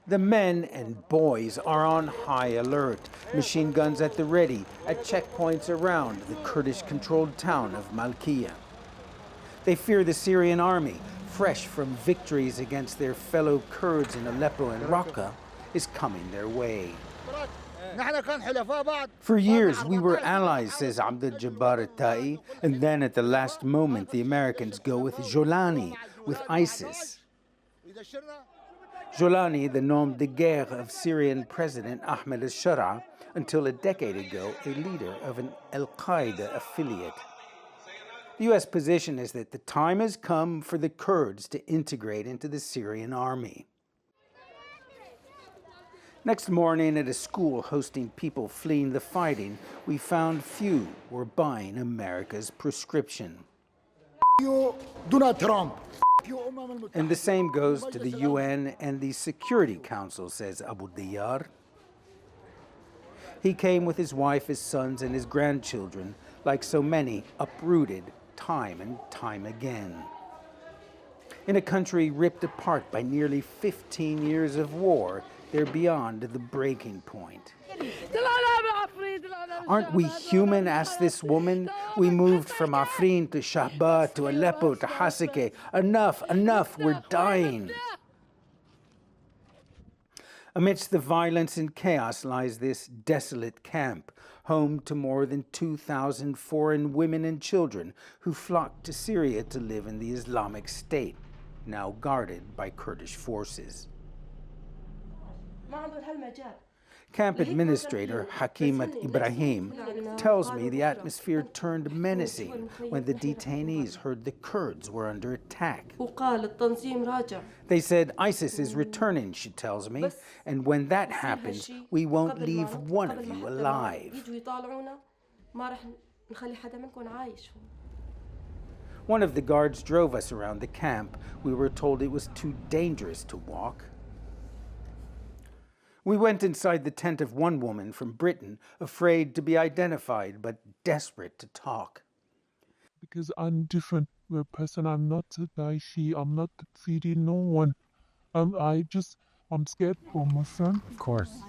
The men and boys are on high alert, machine guns at the ready at checkpoints around the Kurdish-controlled town of Malkiya. They fear the Syrian army, fresh from victories against their fellow Kurds in Aleppo and Raqqa, is coming their way. For years, we were allies, says Abdel Jabbar al-Tai, and then at the last moment, the Americans go with Jolani, with ISIS. Jolani, the nom de guerre of Syrian President Ahmed al-Shara, until a decade ago, a leader of an al-Qaeda affiliate. The U.S. position is that the time has come for the Kurds to integrate into the Syrian army. Next morning at a school hosting people fleeing the fighting, we found few were buying America's prescription. Donald Trump. And the same goes to the UN and the Security Council, says Abu Diyar. He came with his wife, his sons, and his grandchildren, like so many, uprooted time and time again. In a country ripped apart by nearly 15 years of war, they're beyond the breaking point. Aren't we human, asked this woman. We moved from Afrin to Shahba to Aleppo to Hasake. Enough, enough, we're dying. Amidst the violence and chaos lies this desolate camp, home to more than 2,000 foreign women and children who flocked to Syria to live in the Islamic State, now guarded by Kurdish forces. Camp administrator Hakimat Ibrahim tells me the atmosphere turned menacing when the detainees heard the Kurds were under attack. They said ISIS is returning, she tells me, and when that happens, we won't leave one of you alive. One of the guards drove us around the camp. We were told it was too dangerous to walk. We went inside the tent of one woman from Britain, afraid to be identified, but desperate to talk. Because I'm different person. I'm not Daeshi. I'm not feeding no one. I'm scared for my son. Of course.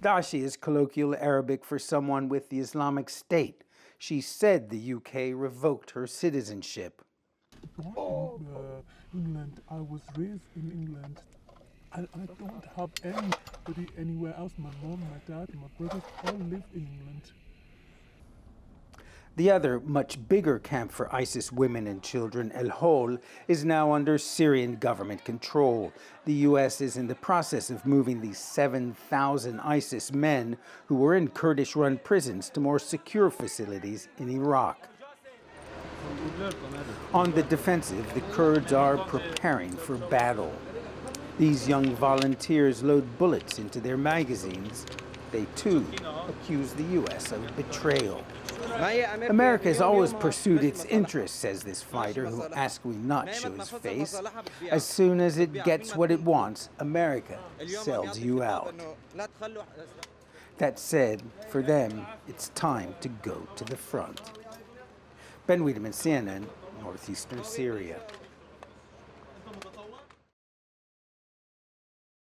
Daeshi is colloquial Arabic for someone with the Islamic State. She said the UK revoked her citizenship. England. I was raised in England. I don't have anybody anywhere else. My mom, my dad, my brothers all live in England. The other, much bigger camp for ISIS women and children, El Hol, is now under Syrian government control. The U.S. is in the process of moving the 7,000 ISIS men who were in Kurdish-run prisons to more secure facilities in Iraq. On the defensive, the Kurds are preparing for battle. These young volunteers load bullets into their magazines. They, too, accuse the U.S. of betrayal. America has always pursued its interests, says this fighter, who asks we not show his face. As soon as it gets what it wants, America sells you out. That said, for them, it's time to go to the front. Ben Wiedemann, CNN, Northeastern Syria.